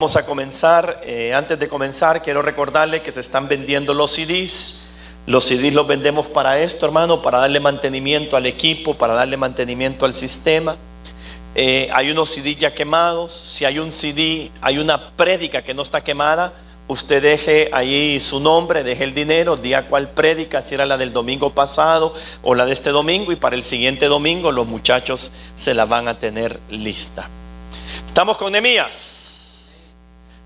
Vamos a comenzar. Antes de comenzar, quiero recordarle que se están vendiendo los CDs. Los CDs los vendemos para esto, hermano, para darle mantenimiento al equipo, para darle mantenimiento al sistema. Hay unos CDs ya quemados. Si hay un CD, hay una prédica que no está quemada, usted deje ahí su nombre, deje el dinero, diga cuál prédica, si era la del domingo pasado o la de este domingo, y para el siguiente domingo los muchachos se la van a tener lista. Estamos con Nehemías.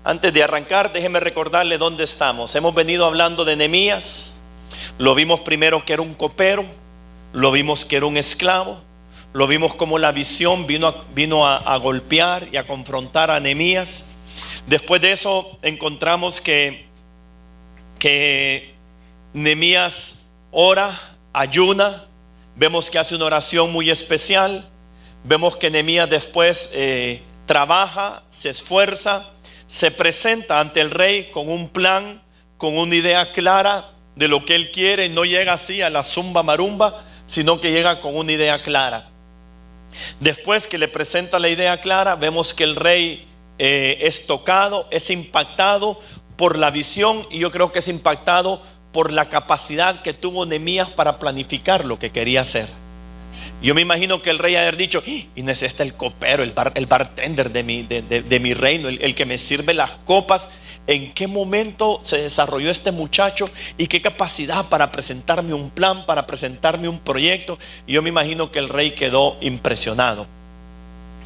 Antes de arrancar, déjeme recordarle dónde estamos. Hemos venido hablando de Nehemías. Lo vimos primero que era un copero, lo vimos que era un esclavo, lo vimos como la visión vino a golpear y a confrontar a Nehemías. Después de eso encontramos que Nehemías ora, ayuna. Vemos que hace una oración muy especial. Vemos que Nehemías después trabaja, se esfuerza, se presenta ante el rey con un plan, con una idea clara de lo que él quiere. No llega así a la zumba marumba, sino que llega con una idea clara. Después que le presenta la idea clara, vemos que el rey es tocado, es impactado por la visión, y yo creo que es impactado por la capacidad que tuvo Nehemías para planificar lo que quería hacer. Yo me imagino que el rey haber dicho: Inés, este es el copero, el bartender de mi reino, el que me sirve las copas. ¿En qué momento se desarrolló este muchacho? ¿Y qué capacidad para presentarme un plan, para presentarme un proyecto? Y yo me imagino que el rey quedó impresionado.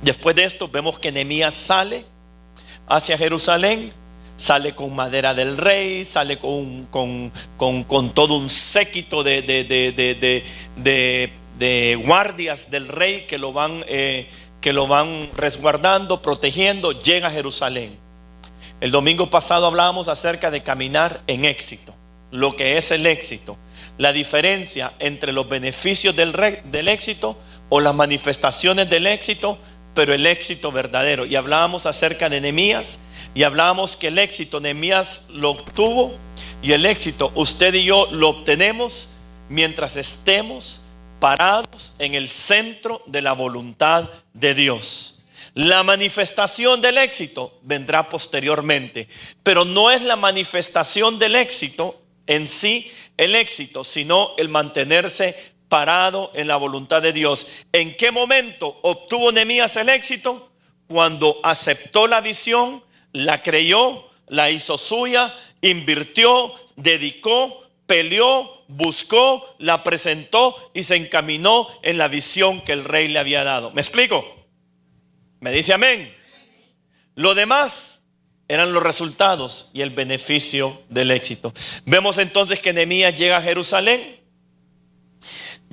Después de esto vemos que Nehemías sale hacia Jerusalén. Sale con madera del rey, sale con todo un séquito de guardias del rey que lo van resguardando, protegiendo. Llega a Jerusalén. El domingo pasado hablábamos acerca de caminar en éxito, lo que es el éxito, la diferencia entre los beneficios del éxito o las manifestaciones del éxito, pero el éxito verdadero. Y hablábamos acerca de Nehemías, y hablábamos que el éxito Nehemías lo obtuvo, y el éxito usted y yo lo obtenemos mientras estemos parados en el centro de la voluntad de Dios. La manifestación del éxito vendrá posteriormente, pero no es la manifestación del éxito en sí el éxito, sino el mantenerse parado en la voluntad de Dios. ¿En qué momento obtuvo Nehemías el éxito? Cuando aceptó la visión, la creyó, la hizo suya, invirtió, dedicó, peleó, buscó, la presentó y se encaminó en la visión que el rey le había dado. ¿Me explico? ¿Me dice amén? Lo demás eran los resultados y el beneficio del éxito. Vemos entonces que Nehemías llega a Jerusalén.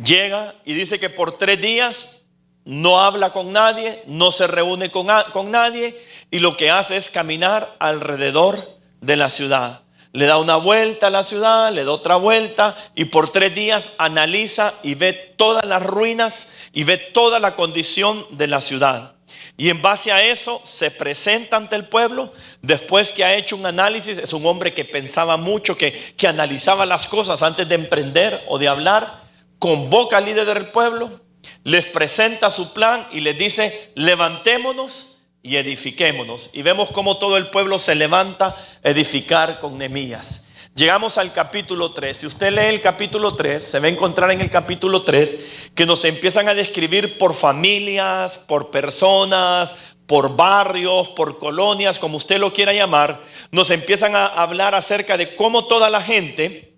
Llega y dice que por 3 días no habla con nadie, no se reúne con nadie, y lo que hace es caminar alrededor de la ciudad. Le da una vuelta a la ciudad, le da otra vuelta, y por 3 días analiza y ve todas las ruinas y ve toda la condición de la ciudad. Y en base a eso se presenta ante el pueblo. Después que ha hecho un análisis, es un hombre que pensaba mucho, que analizaba las cosas antes de emprender o de hablar. Convoca al líder del pueblo, les presenta su plan y les dice: levantémonos y edifiquémonos. Y vemos cómo todo el pueblo se levanta a edificar con Nehemías. Llegamos al capítulo 3. Si usted lee el capítulo 3, se va a encontrar en el capítulo 3 que nos empiezan a describir por familias, por personas, por barrios, por colonias, como usted lo quiera llamar. Nos empiezan a hablar acerca de cómo toda la gente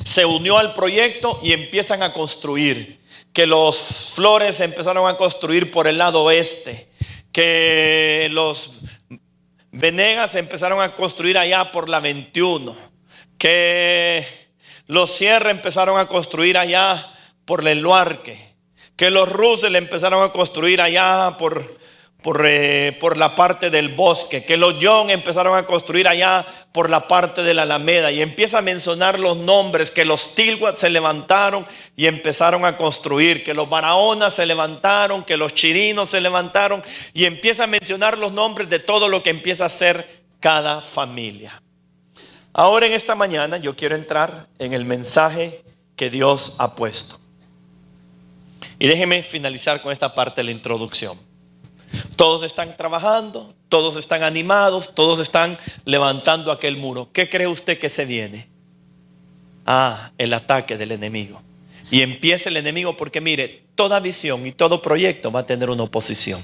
se unió al proyecto y empiezan a construir. Que los Flores empezaron a construir por el lado oeste, que los Venegas empezaron a construir allá por la 21, que los Sierra empezaron a construir allá por el Luarque, que los Russell empezaron a construir allá por la parte del Bosque, que los Young empezaron a construir allá por la parte de la Alameda, y empieza a mencionar los nombres, que los Tilwat se levantaron y empezaron a construir, que los Barahona se levantaron, que los Chirinos se levantaron, y empieza a mencionar los nombres de todo lo que empieza a hacer cada familia. Ahora en esta mañana yo quiero entrar en el mensaje que Dios ha puesto, y déjeme finalizar con esta parte de la introducción. Todos están trabajando, todos están animados, todos están levantando aquel muro. ¿Qué cree usted que se viene? El ataque del enemigo. Y empieza el enemigo porque mire, toda visión y todo proyecto va a tener una oposición.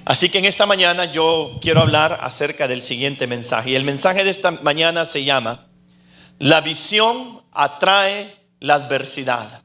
Así que en esta mañana yo quiero hablar acerca del siguiente mensaje. Y el mensaje de esta mañana se llama: la visión atrae la adversidad.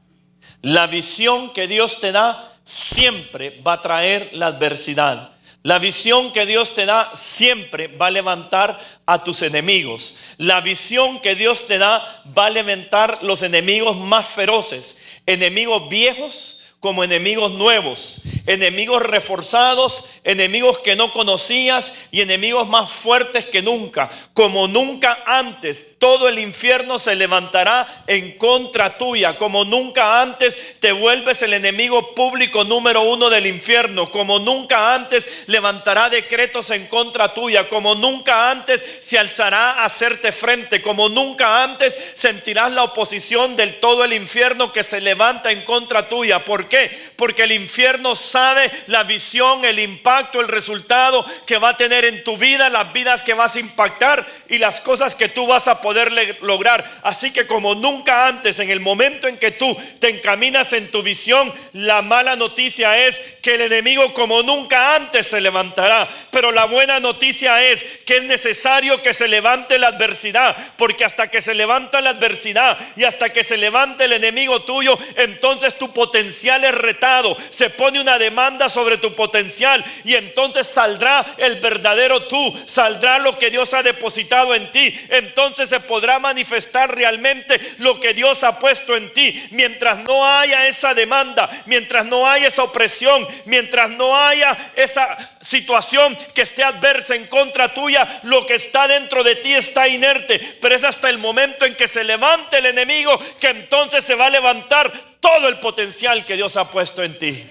La visión que Dios te da siempre va a traer la adversidad. La visión que Dios te da siempre va a levantar a tus enemigos. La visión que Dios te da va a levantar los enemigos más feroces, enemigos viejos como enemigos nuevos, enemigos reforzados, enemigos que no conocías y enemigos más fuertes que nunca. Como nunca antes, todo el infierno se levantará en contra tuya. Como nunca antes te vuelves el enemigo público número 1 del infierno. Como nunca antes levantará decretos en contra tuya. Como nunca antes se alzará a hacerte frente. Como nunca antes sentirás la oposición del todo el infierno que se levanta en contra tuya. ¿Por qué? Porque el infierno sabe la visión, el impacto, el resultado que va a tener en tu vida, las vidas que vas a impactar y las cosas que tú vas a poder lograr. Así que como nunca antes, en el momento en que tú te encaminas en tu visión, la mala noticia es que el enemigo como nunca antes se levantará. Pero la buena noticia es que es necesario que se levante la adversidad, porque hasta que se levanta la adversidad y hasta que se levante el enemigo tuyo, entonces tu potencial es retado. Se pone una demanda sobre tu potencial y entonces saldrá el verdadero tú, saldrá lo que Dios ha depositado en ti. Entonces se podrá manifestar realmente lo que Dios ha puesto en ti. Mientras no haya esa demanda, mientras no haya esa opresión, mientras no haya esa situación que esté adversa en contra tuya, lo que está dentro de ti está inerte. Pero es hasta el momento en que se levante el enemigo que entonces se va a levantar todo el potencial que Dios ha puesto en ti.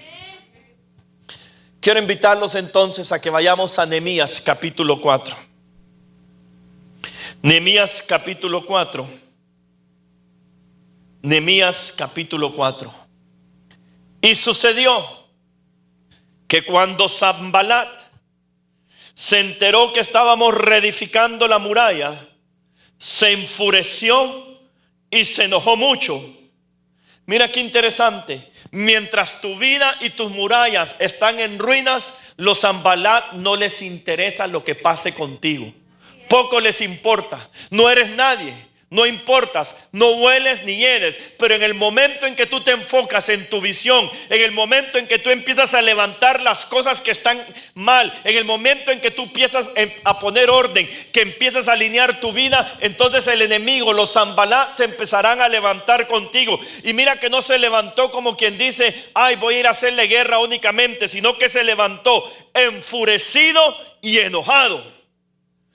Quiero invitarlos entonces a que vayamos a Nehemías capítulo 4. Nehemías capítulo 4. Nehemías capítulo 4. Y sucedió que cuando Sanbalat se enteró que estábamos reedificando la muralla, se enfureció y se enojó mucho. Mira qué interesante. Mientras tu vida y tus murallas están en ruinas, los Sanbalat no les interesa lo que pase contigo. Poco les importa. No eres nadie. No importas, no hueles ni hieres. Pero en el momento en que tú te enfocas en tu visión, en el momento en que tú empiezas a levantar las cosas que están mal, en el momento en que tú empiezas a poner orden, que empiezas a alinear tu vida, entonces el enemigo, los Sanbalat, se empezarán a levantar contigo. Y mira que no se levantó como quien dice: ay, voy a ir a hacerle guerra únicamente, sino que se levantó enfurecido y enojado.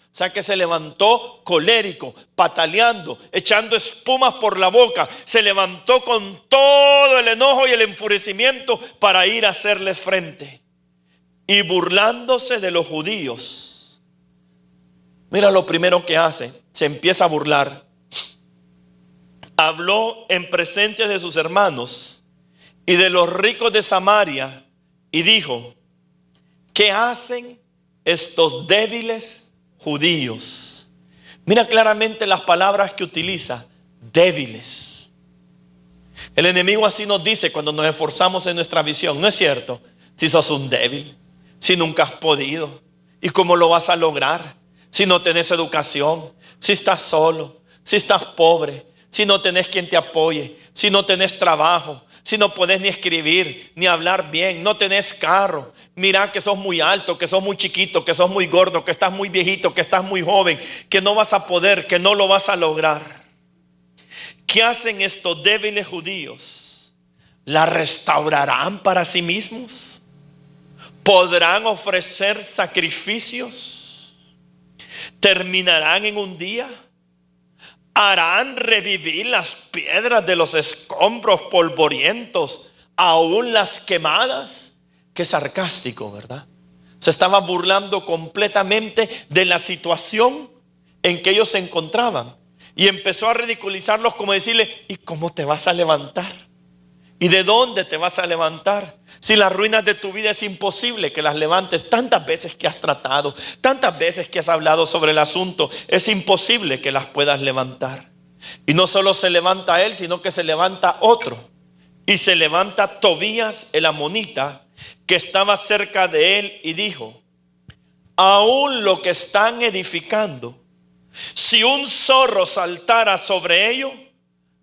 O sea que se levantó colérico, pataleando, echando espumas por la boca. Se levantó con todo el enojo y el enfurecimiento para ir a hacerles frente. Y burlándose de los judíos. Mira lo primero que hace. Se empieza a burlar. Habló en presencia de sus hermanos y de los ricos de Samaria y dijo: ¿qué hacen estos débiles judíos? Mira claramente las palabras que utiliza: débiles. El enemigo así nos dice cuando nos esforzamos en nuestra visión. ¿No es cierto? Si sos un débil, si nunca has podido, ¿y cómo lo vas a lograr? Si no tenés educación, si estás solo, si estás pobre, si no tenés quien te apoye, si no tenés trabajo, si no podés ni escribir, ni hablar bien, no tenés carro. Mira que sos muy alto, que sos muy chiquito, que sos muy gordo, que estás muy viejito, que estás muy joven, que no vas a poder, que no lo vas a lograr. ¿Qué hacen estos débiles judíos? ¿La restaurarán para sí mismos? ¿Podrán ofrecer sacrificios? ¿Terminarán en un día? ¿Harán revivir las piedras de los escombros polvorientos, aún las quemadas? Qué sarcástico, ¿verdad? Se estaba burlando completamente de la situación en que ellos se encontraban. Y empezó a ridiculizarlos, como decirle: ¿y cómo te vas a levantar? ¿Y de dónde te vas a levantar? Si las ruinas de tu vida es imposible que las levantes, tantas veces que has tratado, tantas veces que has hablado sobre el asunto, es imposible que las puedas levantar. Y no solo se levanta él, sino que se levanta otro. Y se levanta Tobías el amonita, que estaba cerca de él, y dijo: aún lo que están edificando, si un zorro saltara sobre ello,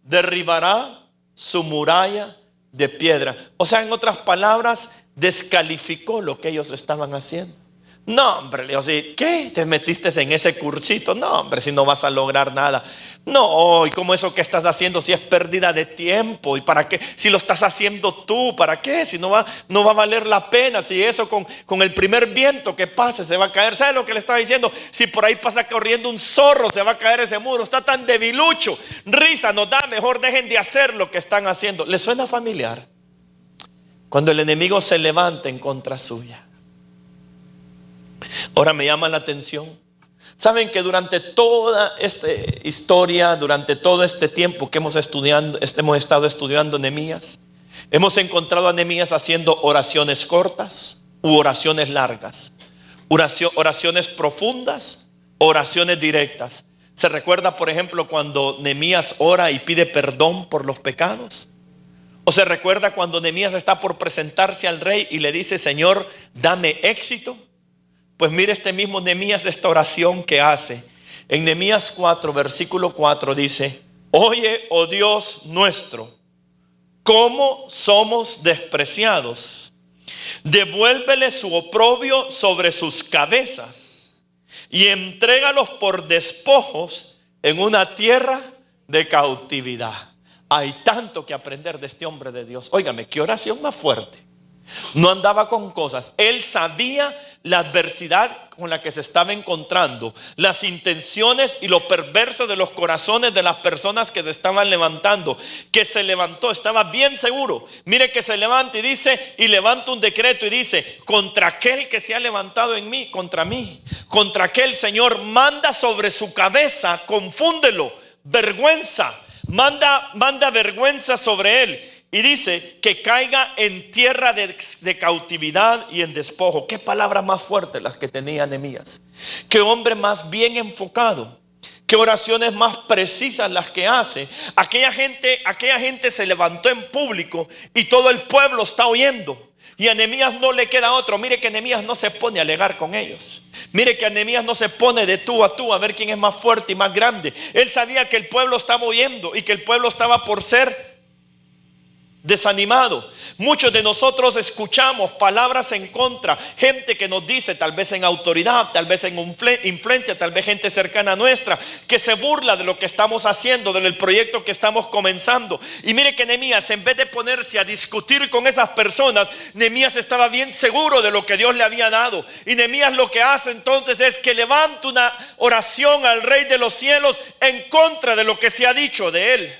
derribará su muralla de piedra. O sea, en otras palabras, descalificó lo que ellos estaban haciendo. No, hombre, Leo, ¿qué? ¿Te metiste en ese cursito? No, hombre, si no vas a lograr nada. No, ¿y cómo eso que estás haciendo si es pérdida de tiempo? ¿Y para qué? Si lo estás haciendo tú, ¿para qué? Si no va a valer la pena. Si eso con el primer viento que pase se va a caer. ¿Sabe lo que le estaba diciendo? Si por ahí pasa corriendo un zorro, se va a caer ese muro. Está tan debilucho. Risa nos da, mejor dejen de hacer lo que están haciendo. ¿Le suena familiar? Cuando el enemigo se levanta en contra suya. Ahora me llama la atención. Saben que durante toda esta historia, durante todo este tiempo que hemos estado estudiando Nehemías, hemos encontrado a Nehemías haciendo oraciones cortas u oraciones largas, oraciones profundas, oraciones directas. ¿Se recuerda, por ejemplo, cuando Nehemías ora y pide perdón por los pecados? ¿O se recuerda cuando Nehemías está por presentarse al rey y le dice: Señor, dame éxito? Pues mire este mismo Nehemías, esta oración que hace. En Nehemías 4, versículo 4 dice: oye, oh Dios nuestro, cómo somos despreciados. Devuélvele su oprobio sobre sus cabezas y entrégalos por despojos en una tierra de cautividad. Hay tanto que aprender de este hombre de Dios. Óigame, qué oración más fuerte. No andaba con cosas. Él sabía la adversidad con la que se estaba encontrando, las intenciones y lo perverso de los corazones de las personas que se estaban levantando. Que se levantó, estaba bien seguro. Mire que se levanta y dice, y levanta un decreto y dice: contra aquel que se ha levantado en mí, contra aquel, Señor, manda sobre su cabeza, confúndelo, vergüenza, manda vergüenza sobre él. Y dice que caiga en tierra de cautividad y en despojo. Qué palabras más fuertes las que tenía Nehemías. Qué hombre más bien enfocado. Qué oraciones más precisas las que hace. Aquella gente se levantó en público y todo el pueblo está oyendo. Y a Nehemías no le queda otro. Mire que Nehemías no se pone a alegar con ellos. Mire que Nehemías no se pone de tú a ver quién es más fuerte y más grande. Él sabía que el pueblo estaba oyendo y que el pueblo estaba por ser desanimado. Muchos de nosotros escuchamos palabras en contra, gente que nos dice, tal vez en autoridad, tal vez en influencia, tal vez gente cercana a nuestra, que se burla de lo que estamos haciendo, del proyecto que estamos comenzando. Y mire que Nehemías, en vez de ponerse a discutir con esas personas, Nehemías estaba bien seguro de lo que Dios le había dado. Y Nehemías lo que hace entonces es que levanta una oración al Rey de los cielos en contra de lo que se ha dicho de él,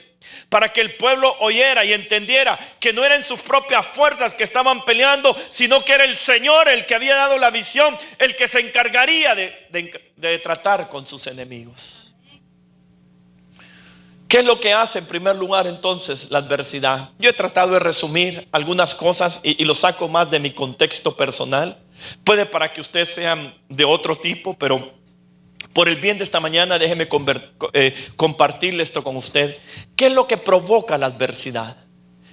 para que el pueblo oyera y entendiera que no eran sus propias fuerzas que estaban peleando, sino que era el Señor el que había dado la visión, el que se encargaría de tratar con sus enemigos. ¿Qué es lo que hace en primer lugar entonces la adversidad? Yo he tratado de resumir algunas cosas y lo saco más de mi contexto personal. Puede para que ustedes sean de otro tipo, pero por el bien de esta mañana, déjeme compartirle esto con usted. ¿Qué es lo que provoca la adversidad?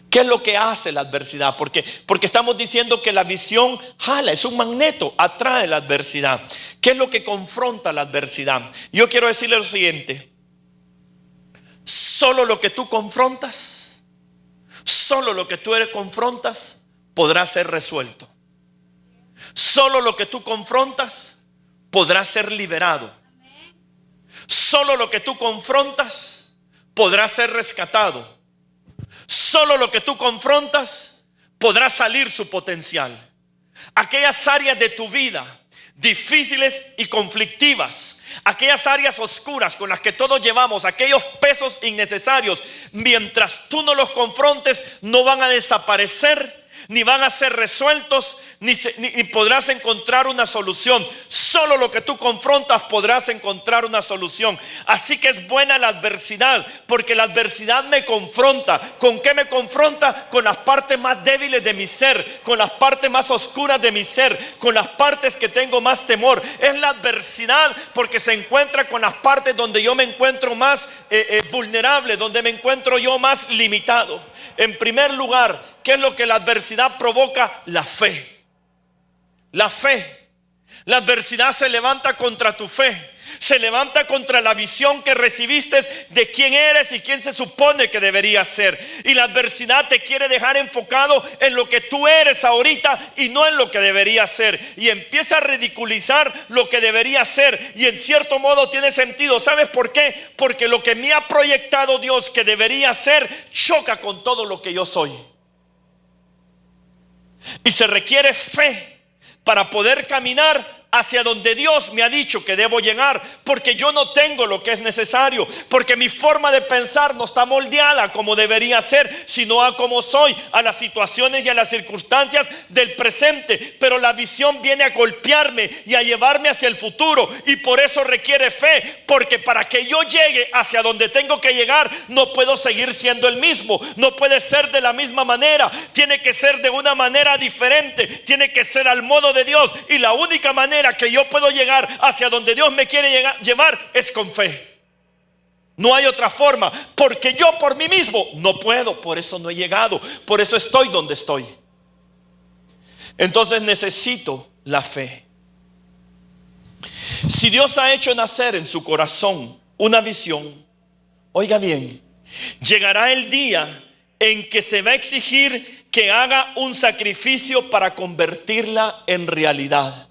¿Qué es lo que hace la adversidad? Porque estamos diciendo que la visión jala, es un magneto, atrae la adversidad. ¿Qué es lo que confronta la adversidad? Yo quiero decirle lo siguiente: solo lo que tú confrontas, solo lo que tú confrontas podrá ser resuelto. Solo lo que tú confrontas podrá ser liberado. Solo lo que tú confrontas podrá ser rescatado. Solo lo que tú confrontas podrá salir su potencial. Aquellas áreas de tu vida difíciles y conflictivas, aquellas áreas oscuras con las que todos llevamos, aquellos pesos innecesarios, mientras tú no los confrontes, no van a desaparecer, ni van a ser resueltos, ni podrás encontrar una solución. Solo lo que tú confrontas podrás encontrar una solución. Así que es buena la adversidad, porque la adversidad me confronta. ¿Con qué me confronta? Con las partes más débiles de mi ser, con las partes más oscuras de mi ser, con las partes que tengo más temor. Es la adversidad porque se encuentra con las partes donde yo me encuentro más vulnerable, donde me encuentro yo más limitado. En primer lugar, ¿qué es lo que la adversidad provoca? La fe. La fe. La adversidad se levanta contra tu fe. Se levanta contra la visión que recibiste de quién eres y quién se supone que deberías ser. Y la adversidad te quiere dejar enfocado en lo que tú eres ahorita y no en lo que deberías ser. Y empieza a ridiculizar lo que debería ser. Y en cierto modo tiene sentido. ¿Sabes por qué? Porque lo que me ha proyectado Dios que debería ser choca con todo lo que yo soy. Y se requiere fe para poder caminar hacia donde Dios me ha dicho que debo llegar, porque yo no tengo lo que es necesario, porque mi forma de pensar no está moldeada como debería ser, sino a como soy, a las situaciones y a las circunstancias del presente. Pero la visión viene a golpearme y a llevarme hacia el futuro, y por eso requiere fe, porque para que yo llegue hacia donde tengo que llegar, no puedo seguir siendo el mismo, no puede ser de la misma manera, tiene que ser de una manera diferente, tiene que ser al modo de Dios. Y la única manera que yo puedo llegar hacia donde Dios me quiere llevar es con fe. No hay otra forma, porque yo por mí mismo no puedo. Por eso no he llegado, por eso estoy donde estoy. Entonces necesito la fe. Si Dios ha hecho nacer en su corazón una visión, oiga bien, llegará el día en que se va a exigir que haga un sacrificio para convertirla en realidad.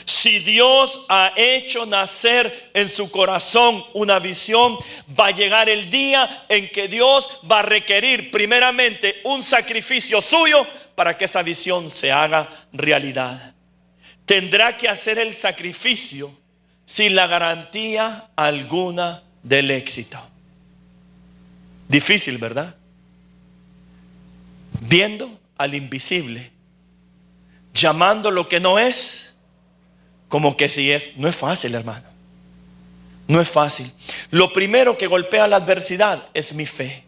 Si Dios ha hecho nacer en su corazón una visión, va a llegar el día en que Dios va a requerir primeramente un sacrificio suyo para que esa visión se haga realidad. Tendrá que hacer el sacrificio sin la garantía alguna del éxito. Difícil, ¿verdad? Viendo al invisible, llamando lo que no es como que sí es. No es fácil, hermano. No es fácil. Lo primero que golpea la adversidad es mi fe.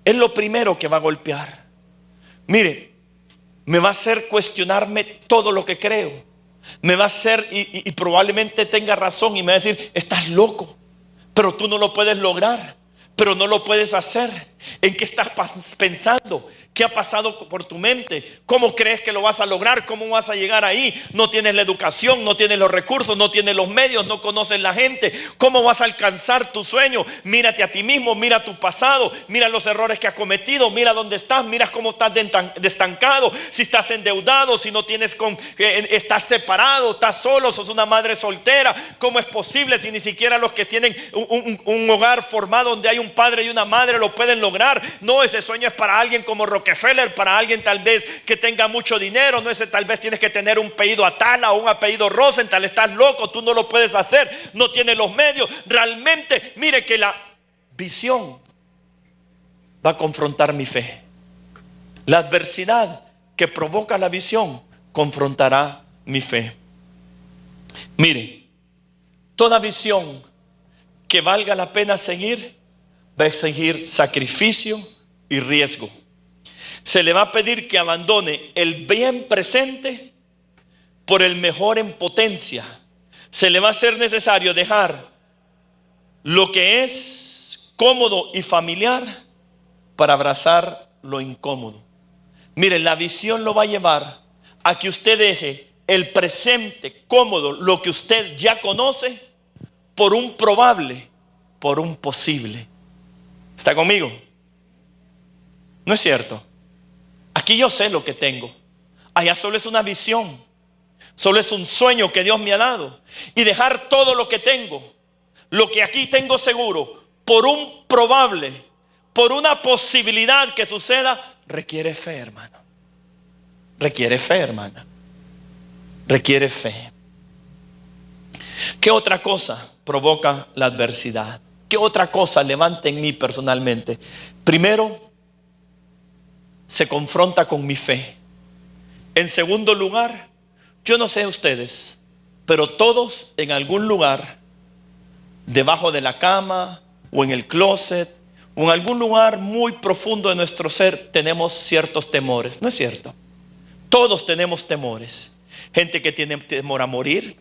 Es lo primero que va a golpear. Mire, me va a hacer cuestionarme todo lo que creo. Me va a hacer, y probablemente tenga razón, y me va a decir: estás loco, pero tú no lo puedes lograr, pero no lo puedes hacer. ¿En qué estás pensando? ¿Qué ha pasado por tu mente? ¿Cómo crees que lo vas a lograr? ¿Cómo vas a llegar ahí? No tienes la educación, no tienes los recursos, no tienes los medios, no conoces la gente. ¿Cómo vas a alcanzar tu sueño? Mírate a ti mismo, mira tu pasado, mira los errores que has cometido, mira dónde estás, mira cómo estás estancado, si estás endeudado, si no tienes estás separado, estás solo, sos una madre soltera. ¿Cómo es posible si ni siquiera los que tienen un hogar formado donde hay un padre y una madre lo pueden lograr? No, ese sueño es para alguien como Rockefeller, para alguien tal vez que tenga mucho dinero. No, ese tal vez tienes que tener un apellido Atala o un apellido Rosenthal. Estás loco, tú no lo puedes hacer, no tienes los medios. Realmente, mire que la visión va a confrontar mi fe. La adversidad que provoca la visión confrontará mi fe. Mire, toda visión que valga la pena seguir va a exigir sacrificio y riesgo. Se le va a pedir que abandone el bien presente por el mejor en potencia. Se le va a hacer necesario dejar lo que es cómodo y familiar para abrazar lo incómodo. Mire, la visión lo va a llevar a que usted deje el presente cómodo, lo que usted ya conoce, por un probable, por un posible. ¿Está conmigo? ¿No es cierto? Aquí yo sé lo que tengo. Allá solo es una visión, solo es un sueño que Dios me ha dado. Y dejar todo lo que tengo, lo que aquí tengo seguro, por un probable, por una posibilidad que suceda, requiere fe, hermano. Requiere fe, hermana. Requiere fe. ¿Qué otra cosa provoca la adversidad? ¿Qué otra cosa levanta en mí personalmente? Primero, se confronta con mi fe. En segundo lugar, yo no sé ustedes, Pero todos en algún lugar, debajo de la cama o en el closet o en algún lugar muy profundo de nuestro ser, tenemos ciertos temores. ¿No es cierto? Todos tenemos temores. Gente que tiene temor a morir,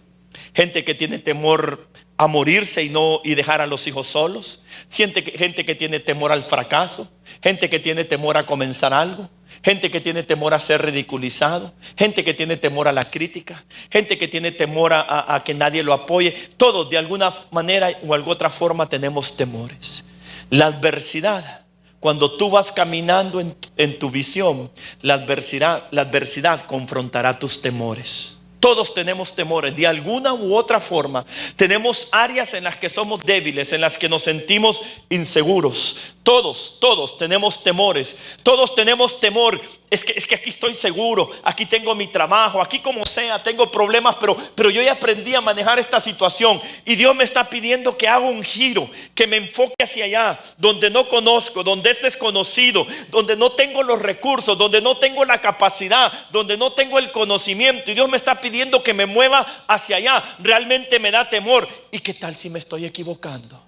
gente que tiene temor a morirse y dejar a los hijos solos, gente que tiene temor al fracaso, gente que tiene temor a comenzar algo, gente que tiene temor a ser ridiculizado, gente que tiene temor a la crítica, gente que tiene temor a que nadie lo apoye. Todos de alguna manera o alguna otra forma tenemos temores. La adversidad, cuando tú vas caminando en tu visión, la adversidad confrontará tus temores. Todos tenemos temores de alguna u otra forma. Tenemos áreas en las que somos débiles, en las que nos sentimos inseguros. Todos tenemos temores. Todos tenemos temor. Es que aquí estoy seguro, aquí tengo mi trabajo, aquí como sea, tengo problemas, pero yo ya aprendí a manejar esta situación. Y Dios me está pidiendo que haga un giro, que me enfoque hacia allá, donde no conozco, donde es desconocido, donde no tengo los recursos, donde no tengo la capacidad, donde no tengo el conocimiento. Y Dios me está pidiendo que me mueva hacia allá. Realmente me da temor. ¿Y qué tal si me estoy equivocando?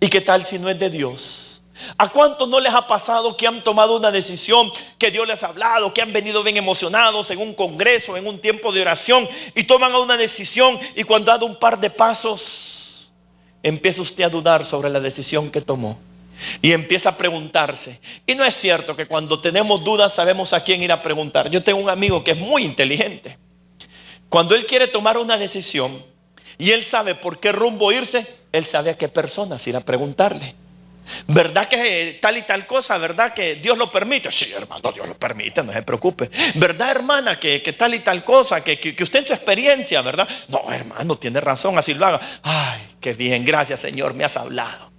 ¿Y qué tal si no es de Dios? ¿A cuántos no les ha pasado que han tomado una decisión, que Dios les ha hablado, que han venido bien emocionados en un congreso, en un tiempo de oración, y toman una decisión, y cuando ha dado un par de pasos, empieza usted a dudar sobre la decisión que tomó y empieza a preguntarse? Y no es cierto que cuando tenemos dudas sabemos a quién ir a preguntar. Yo tengo un amigo que es muy inteligente. Cuando él quiere tomar una decisión y él sabe por qué rumbo irse, él sabe a qué personas ir a preguntarle. ¿Verdad que tal y tal cosa? ¿Verdad que Dios lo permite? Sí, hermano, Dios lo permite, no se preocupe. ¿Verdad, hermana, que tal y tal cosa? Que usted en su experiencia, ¿verdad? No, hermano, tiene razón, así lo haga. Ay, qué bien, gracias, Señor, me has hablado.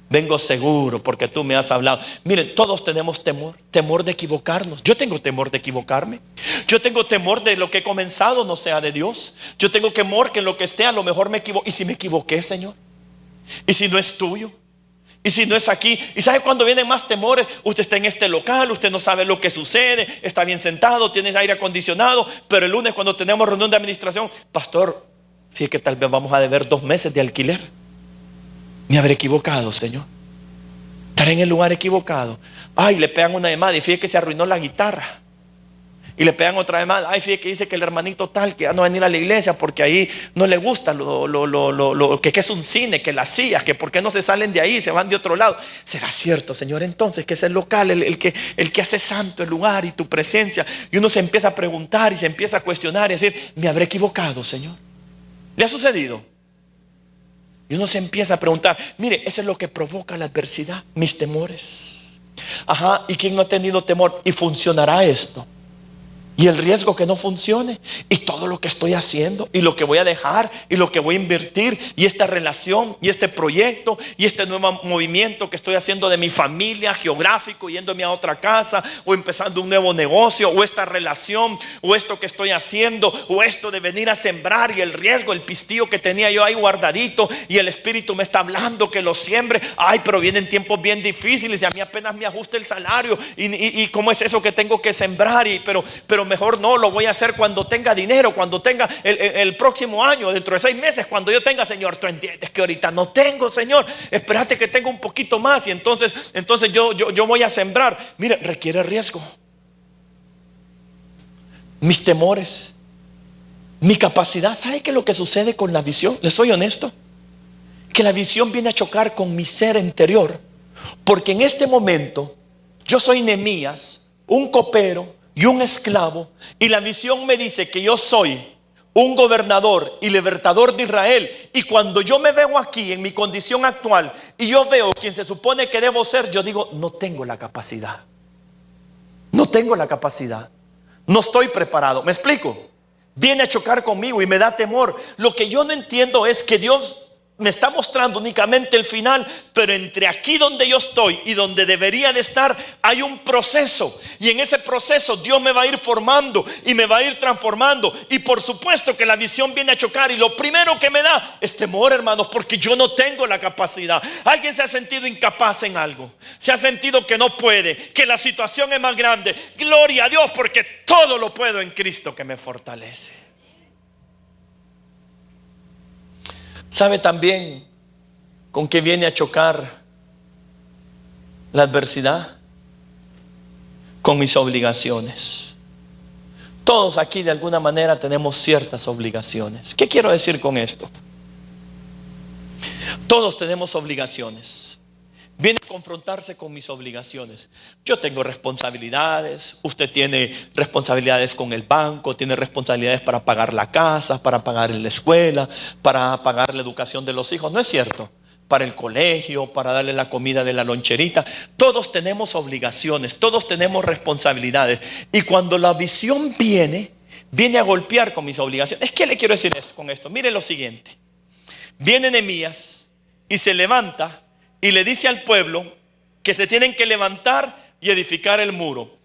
Vengo seguro porque tú me has hablado. Miren, todos tenemos temor de equivocarnos. Yo tengo temor de equivocarme. Yo tengo temor de lo que he comenzado no sea de Dios. Yo tengo temor que en lo que esté a lo mejor me equivoque. ¿Y si me equivoqué, Señor? ¿Y si no es tuyo? ¿Y si no es aquí? ¿Y sabe cuando vienen más temores? Usted está en este local, usted no sabe lo que sucede, está bien sentado, tiene aire acondicionado, pero el lunes cuando tenemos reunión de administración, pastor, fíjate que tal vez vamos a deber 2 meses de alquiler. Me habré equivocado, Señor. Estaré en el lugar equivocado. Ay, le pegan una demanda y fíjate que se arruinó la guitarra. Y le pegan otra demanda. Ay, fíjate que dice que el hermanito tal que ya no va a venir a la iglesia porque ahí no le gusta que es un cine, que las sillas, que por qué no se salen de ahí, se van de otro lado. ¿Será cierto, Señor, entonces que es el local el que hace santo el lugar y tu presencia? Y uno se empieza a preguntar y se empieza a cuestionar y a decir, ¿me habré equivocado, Señor? ¿Le ha sucedido? Y uno se empieza a preguntar. Mire, eso es lo que provoca la adversidad, mis temores. Ajá, ¿y quién no ha tenido temor? ¿Y funcionará esto? Y el riesgo que no funcione, y todo lo que estoy haciendo, y lo que voy a dejar, y lo que voy a invertir, y esta relación, y este proyecto, y este nuevo movimiento que estoy haciendo de mi familia, geográfico, yéndome a otra casa, o empezando un nuevo negocio, o esta relación, o esto que estoy haciendo, o esto de venir a sembrar, y el riesgo, el pistillo que tenía yo ahí guardadito, y el Espíritu me está hablando que lo siembre. Ay, pero vienen tiempos bien difíciles, y a mí apenas me ajusta el salario, y ¿cómo es eso que tengo que sembrar? Pero mejor no, lo voy a hacer cuando tenga dinero, cuando tenga el próximo año, dentro de 6 meses, cuando yo tenga. Señor, tú entiendes que ahorita no tengo, Señor, espérate que tenga un poquito más, y entonces yo voy a sembrar. Mire, requiere riesgo. Mis temores, mi capacidad. ¿Sabe qué es lo que sucede con la visión? Les soy honesto, que la visión viene a chocar con mi ser interior, porque en este momento yo soy Nehemías, un copero y un esclavo, y la visión me dice que yo soy un gobernador y libertador de Israel. Y cuando yo me veo aquí en mi condición actual y yo veo quien se supone que debo ser, yo digo, no tengo la capacidad. No tengo la capacidad. No estoy preparado. ¿Me explico? Viene a chocar conmigo y me da temor. Lo que yo no entiendo es que Dios me está mostrando únicamente el final, pero entre aquí donde yo estoy y donde debería de estar hay un proceso, y en ese proceso Dios me va a ir formando y me va a ir transformando. Y por supuesto que la visión viene a chocar, y lo primero que me da es temor, hermanos, porque yo no tengo la capacidad. ¿Alguien se ha sentido incapaz en algo? ¿Se ha sentido que no puede, que la situación es más grande? Gloria a Dios, porque todo lo puedo en Cristo que me fortalece. ¿Sabe también con qué viene a chocar la adversidad? Con mis obligaciones. Todos aquí de alguna manera tenemos ciertas obligaciones. ¿Qué quiero decir con esto? Todos tenemos obligaciones. Viene a confrontarse con mis obligaciones. Yo tengo responsabilidades. Usted tiene responsabilidades con el banco, tiene responsabilidades para pagar la casa, para pagar la escuela, para pagar la educación de los hijos. ¿No es cierto? Para el colegio, para darle la comida de la loncherita. Todos tenemos obligaciones, todos tenemos responsabilidades. Y cuando la visión viene a golpear con mis obligaciones. ¿Qué le quiero decir con esto? Mire lo siguiente. Viene Nehemías y se levanta y le dice al pueblo que se tienen que levantar y edificar el muro.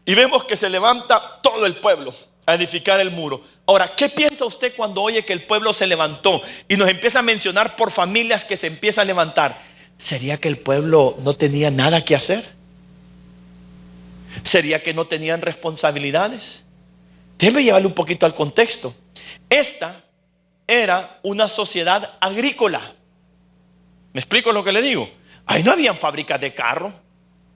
Y vemos que se levanta todo el pueblo a edificar el muro. Ahora, ¿qué piensa usted cuando oye que el pueblo se levantó y nos empieza a mencionar por familias que se empieza a levantar? ¿Sería que el pueblo no tenía nada que hacer? ¿Sería que no tenían responsabilidades? Déjeme llevarle un poquito al contexto. Esta era una sociedad agrícola. ¿Me explico lo que le digo? Ahí no habían fábricas de carro,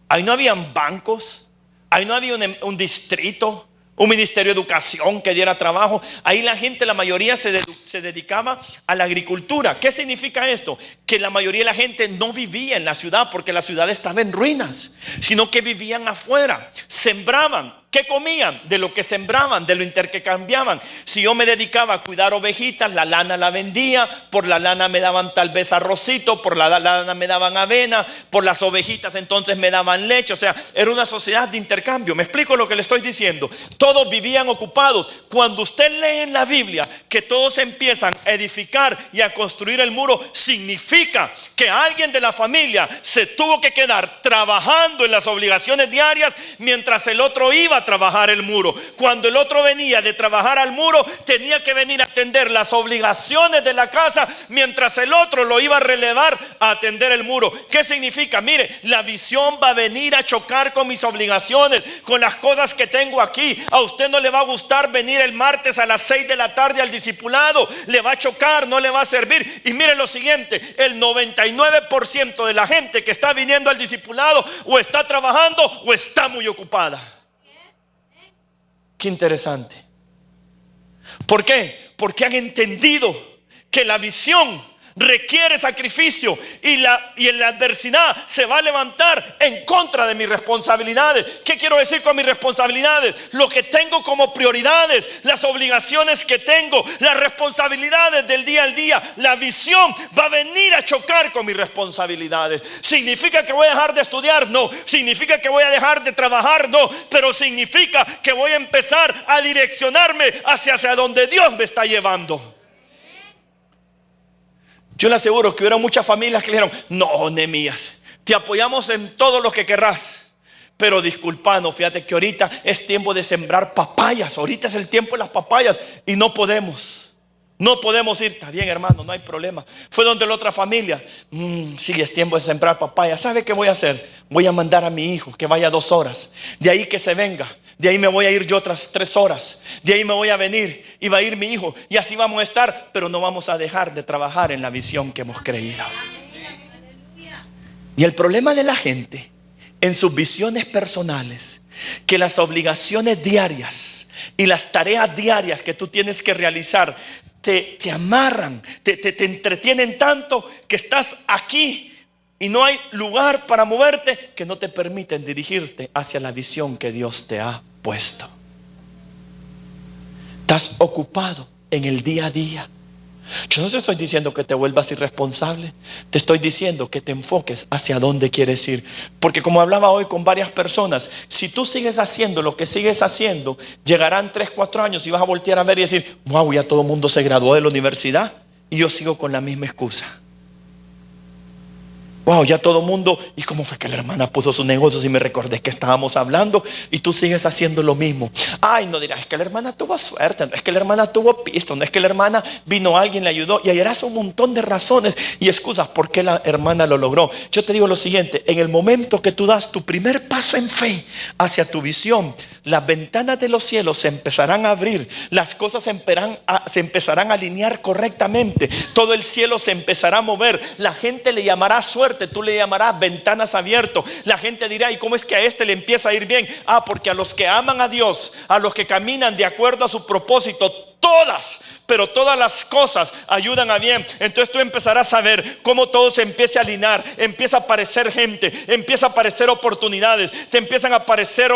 ahí no habían bancos, ahí no había un distrito, un ministerio de educación que diera trabajo. Ahí la gente, la mayoría se dedicaba a la agricultura. ¿Qué significa esto? Que la mayoría de la gente no vivía en la ciudad porque la ciudad estaba en ruinas, sino que vivían afuera, sembraban. ¿Qué comían? De lo que sembraban, de lo intercambiaban. Si yo me dedicaba a cuidar ovejitas, la lana la vendía. Por la lana me daban tal vez arrocito, por la lana me daban avena, por las ovejitas entonces me daban leche. O sea, era una sociedad de intercambio. ¿Me explico lo que le estoy diciendo? Todos vivían ocupados. Cuando usted lee en la Biblia que todos empiezan a edificar y a construir el muro, significa que alguien de la familia se tuvo que quedar trabajando en las obligaciones diarias mientras el otro iba a trabajar el muro. Cuando el otro venía de trabajar al muro, tenía que venir a atender las obligaciones de la casa mientras el otro lo iba a relevar a atender el muro. ¿Qué significa? Mire, la visión va a venir a chocar con mis obligaciones, con las cosas que tengo aquí. A usted no le va a gustar venir el martes a las 6 de la tarde al discipulado. Le va a chocar, no le va a servir. Y mire lo siguiente, el 99% de la gente que está viniendo al discipulado o está trabajando o está muy ocupada. Qué interesante. ¿Por qué? Porque han entendido que la visión requiere sacrificio y en la adversidad se va a levantar en contra de mis responsabilidades. ¿Qué quiero decir con mis responsabilidades? Lo que tengo como prioridades, las obligaciones que tengo, las responsabilidades del día al día. La visión va a venir a chocar con mis responsabilidades. ¿Significa que voy a dejar de estudiar? No. ¿Significa que voy a dejar de trabajar? No. Pero significa que voy a empezar a direccionarme hacia donde Dios me está llevando. Yo le aseguro que hubo muchas familias que le dijeron: no, Nehemías, te apoyamos en todo lo que querrás, pero disculpanos, fíjate que ahorita es tiempo de sembrar papayas. Ahorita es el tiempo de las papayas y no podemos ir. Está bien, hermano, no hay problema. Fue donde la otra familia: sí, es tiempo de sembrar papayas. ¿Sabe qué voy a hacer? Voy a mandar a mi hijo que vaya 2 horas, de ahí que se venga. De ahí me voy a ir yo otras 3 horas. De ahí me voy a venir y va a ir mi hijo. Y así vamos a estar, pero no vamos a dejar de trabajar en la visión que hemos creído. Y el problema de la gente en sus visiones personales, que las obligaciones diarias y las tareas diarias que tú tienes que realizar te amarran, te entretienen tanto que estás aquí y no hay lugar para moverte, que no te permiten dirigirte hacia la visión que Dios te ha puesto. Estás ocupado en el día a día. Yo no te estoy diciendo que te vuelvas irresponsable. Te estoy diciendo que te enfoques hacia dónde quieres ir. Porque como hablaba hoy con varias personas, si tú sigues haciendo lo que sigues haciendo, llegarán 3, 4 años y vas a voltear a ver y decir: wow, ya todo el mundo se graduó de la universidad y yo sigo con la misma excusa. Wow, ya todo el mundo. ¿Y cómo fue que la hermana puso sus negocios? Y me recordé que estábamos hablando y tú sigues haciendo lo mismo. Ay, no dirás: es que la hermana tuvo suerte, no es que la hermana tuvo pisto, no es que la hermana vino, alguien le ayudó. Y hallarás un montón de razones y excusas por qué la hermana lo logró. Yo te digo lo siguiente: en el momento que tú das tu primer paso en fe hacia tu visión, las ventanas de los cielos se empezarán a abrir, las cosas se empezarán a alinear correctamente, todo el cielo se empezará a mover, la gente le llamará suerte, tú le llamarás ventanas abiertas, la gente dirá: ¿y cómo es que a este le empieza a ir bien? Porque a los que aman a Dios, a los que caminan de acuerdo a su propósito, pero todas las cosas ayudan a bien. Entonces tú empezarás a ver cómo todo se empieza a alinear, empieza a aparecer gente, empieza a aparecer oportunidades, te empiezan a aparecer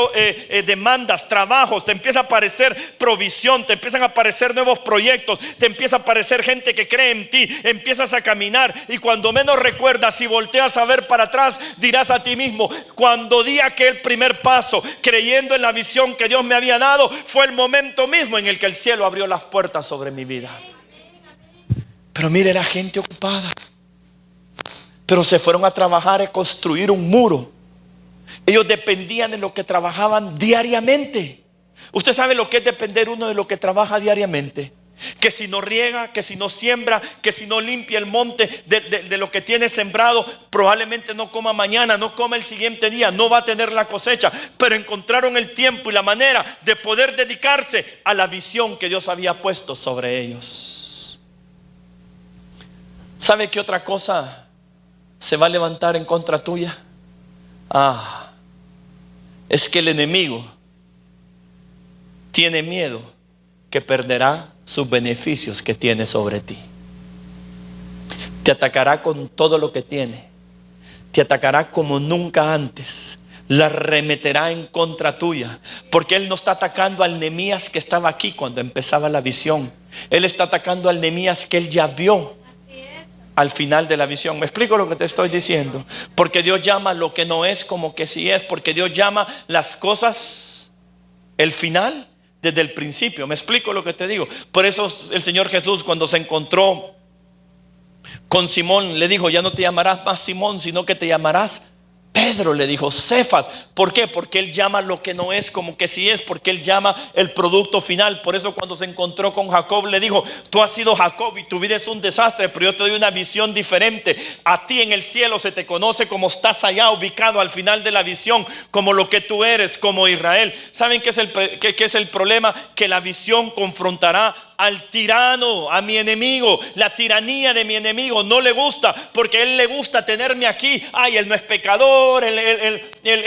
demandas, trabajos, te empieza a aparecer provisión, te empiezan a aparecer nuevos proyectos, te empieza a aparecer gente que cree en ti, empiezas a caminar, y cuando menos recuerdas, si volteas a ver para atrás, dirás a ti mismo: cuando di aquel primer paso creyendo en la visión que Dios me había dado, fue el momento mismo en el que el cielo abrió las puertas sobre mi vida. Pero mire, la gente ocupada, pero se fueron a trabajar a construir un muro. Ellos dependían de lo que trabajaban diariamente. Usted sabe lo que es depender uno de lo que trabaja diariamente. Que si no riega, que si no siembra, que si no limpia el monte de lo que tiene sembrado, probablemente no coma mañana, no coma el siguiente día, no va a tener la cosecha. Pero encontraron el tiempo y la manera de poder dedicarse a la visión que Dios había puesto sobre ellos. ¿Sabe qué otra cosa se va a levantar en contra tuya? Es que el enemigo tiene miedo que perderá sus beneficios que tiene sobre ti. Te atacará con todo lo que tiene, te atacará como nunca antes, la arremeterá en contra tuya, porque él no está atacando al Nehemías que estaba aquí cuando empezaba la visión. Él está atacando al Nehemías que él ya vio al final de la visión. ¿Me explico lo que te estoy diciendo? Porque Dios llama lo que no es como que sí es, porque Dios llama las cosas, el final, desde el principio. ¿Me explico lo que te digo? Por eso el Señor Jesús, cuando se encontró con Simón, le dijo: ya no te llamarás más Simón, sino que te llamarás Pedro. Le dijo Cefas. ¿Por qué? Porque él llama lo que no es como que sí es, porque él llama el producto final. Por eso cuando se encontró con Jacob, le dijo: tú has sido Jacob y tu vida es un desastre, pero yo te doy una visión diferente. A ti en el cielo se te conoce como estás allá ubicado al final de la visión, como lo que tú eres, como Israel. ¿Saben qué es el problema? Que la visión confrontará al tirano, a mi enemigo. La tiranía de mi enemigo no le gusta, porque él le gusta tenerme aquí. Él no es pecador, él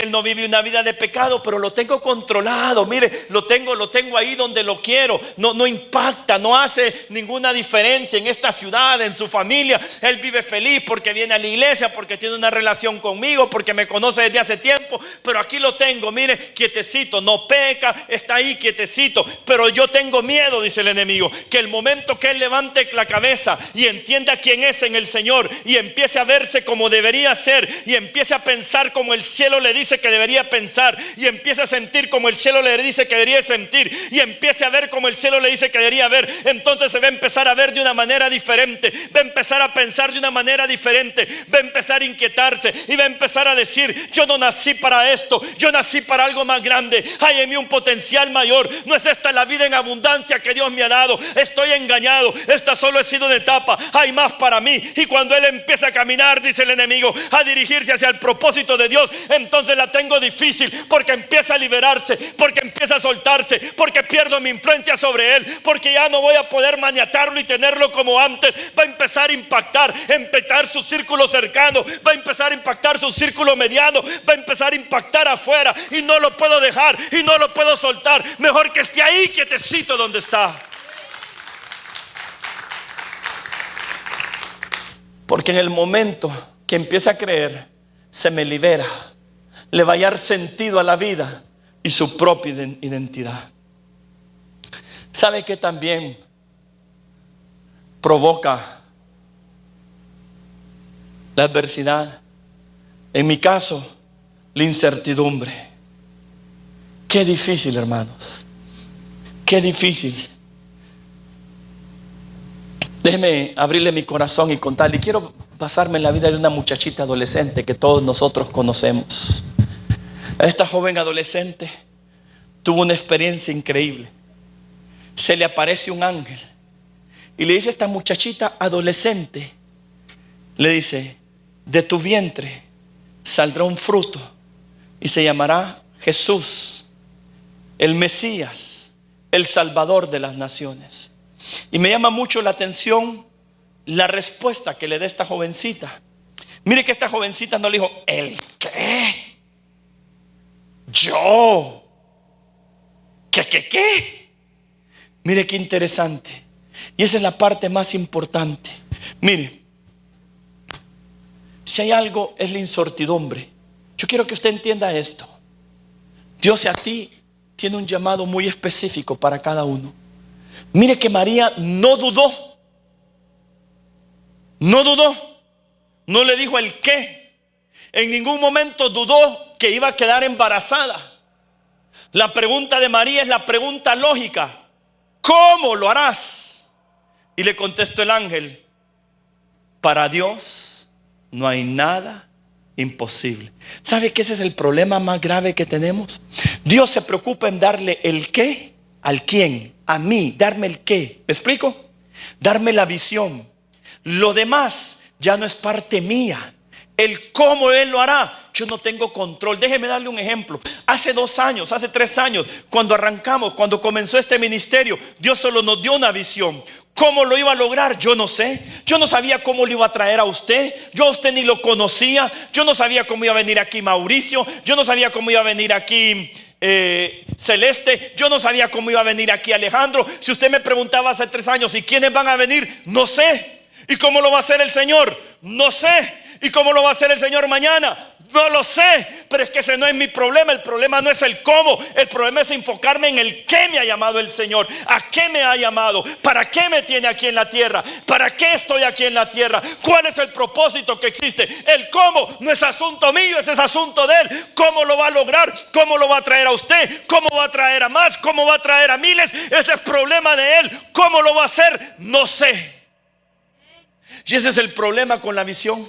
no vive una vida de pecado, pero lo tengo controlado. Mire, lo tengo ahí donde lo quiero. No impacta, no hace ninguna diferencia en esta ciudad, en su familia. Él vive feliz porque viene a la iglesia, porque tiene una relación conmigo, porque me conoce desde hace tiempo. Pero aquí lo tengo, mire, quietecito, no peca, está ahí quietecito. Pero yo tengo miedo, dice el enemigo, que el momento que él levante la cabeza y entienda quién es en el Señor, y empiece a verse como debería ser, y empiece a pensar como el cielo le dice que debería pensar, y empiece a sentir como el cielo le dice que debería sentir, y empiece a ver como el cielo le dice que debería ver, entonces se va a empezar a ver de una manera diferente, va a empezar a pensar de una manera diferente, va a empezar a inquietarse y va a empezar a decir: yo no nací para esto, yo nací para algo más grande, hay en mí un potencial mayor. No es esta la vida en abundancia que Dios me ha dado, estoy engañado, esta solo ha sido una etapa, hay más para mí. Y cuando él empieza a caminar, dice el enemigo, a dirigirse hacia el propósito de Dios, entonces la tengo difícil, porque empieza a liberarse, porque empieza a soltarse, porque pierdo mi influencia sobre él, porque ya no voy a poder maniatarlo y tenerlo como antes. Va a empezar a impactar su círculo cercano, va a empezar a impactar su círculo mediano, va a empezar a impactar afuera, y no lo puedo dejar y no lo puedo soltar. Mejor que esté ahí quietecito donde está. Porque en el momento que empiece a creer, se me libera, le va a dar sentido a la vida y su propia identidad. ¿Sabe qué también provoca la adversidad? En mi caso, la incertidumbre. Qué difícil, hermanos, qué difícil. Déjeme abrirle mi corazón y contarle. Y quiero basarme en la vida de una muchachita adolescente que todos nosotros conocemos. Esta joven adolescente tuvo una experiencia increíble. Se le aparece un ángel y le dice a esta muchachita adolescente, le dice: de tu vientre saldrá un fruto y se llamará Jesús. el Mesías, el Salvador de las naciones. Y me llama mucho la atención la respuesta que le da esta jovencita. Mire que esta jovencita no le dijo, ¿el qué? Yo. ¿Qué? Mire qué interesante. Y esa es la parte más importante. Mire, si hay algo es la incertidumbre. Yo quiero que usted entienda esto. Dios a ti tiene un llamado muy específico para cada uno. Mire que María no dudó. No le dijo el qué. En ningún momento dudó que iba a quedar embarazada. La pregunta de María es la pregunta lógica: ¿cómo lo harás? Y le contestó el ángel: para Dios no hay nada imposible. ¿Sabe que ese es el problema más grave que tenemos? Dios se preocupa en darle el qué al quién, a mí, darme el qué. ¿Me explico? Darme la visión. Lo demás ya no es parte mía. El cómo Él lo hará, yo no tengo control. Déjeme darle un ejemplo. Hace 2 años, hace 3 años, cuando arrancamos, cuando comenzó este ministerio, Dios solo nos dio una visión. ¿Cómo lo iba a lograr? Yo no sé. Yo no sabía cómo lo iba a traer a usted. Yo a usted ni lo conocía. Yo no sabía cómo iba a venir aquí Mauricio. Yo no sabía cómo iba a venir aquí Celeste. Yo no sabía cómo iba a venir aquí Alejandro. Si usted me preguntaba hace 3 años, ¿y quiénes van a venir? No sé. ¿Y cómo lo va a hacer el Señor? No sé. ¿Y cómo lo va a hacer el Señor mañana? No lo sé, pero es que ese no es mi problema. El problema no es el cómo. El problema es enfocarme en el qué me ha llamado el Señor. ¿A qué me ha llamado? ¿Para qué me tiene aquí en la tierra? ¿Para qué estoy aquí en la tierra? ¿Cuál es el propósito que existe? El cómo no es asunto mío, ese es asunto de Él. ¿Cómo lo va a lograr? ¿Cómo lo va a traer a usted? ¿Cómo va a traer a más? ¿Cómo va a traer a miles? Ese es problema de Él. ¿Cómo lo va a hacer? No sé. Y ese es el problema con la visión.